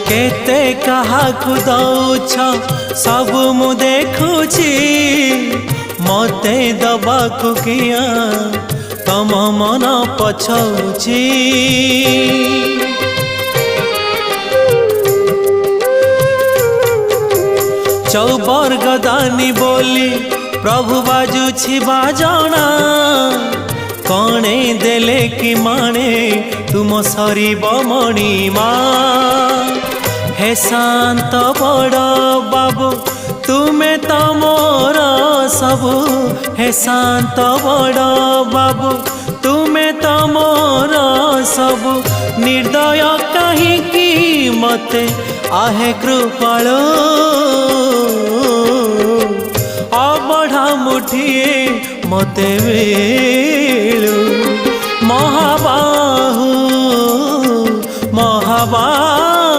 केते काहाकु दौछ सब मु देखुची मते दबाकु किया तम मन पछौची। चौबर गदानी बोली प्रभु बाजुछि बाजना कणे देले कि माणे तुम सरीब मणिमा। हे शांत बड़ बाबू तुमे तो मोर सबु। हे शांत बड़ बाबू तुमे तो मोर सबु। निर्दय कहीं मते आहे कृपाल अबढ़ा मुठिए मते मिलू। महाबाहु महाबाहु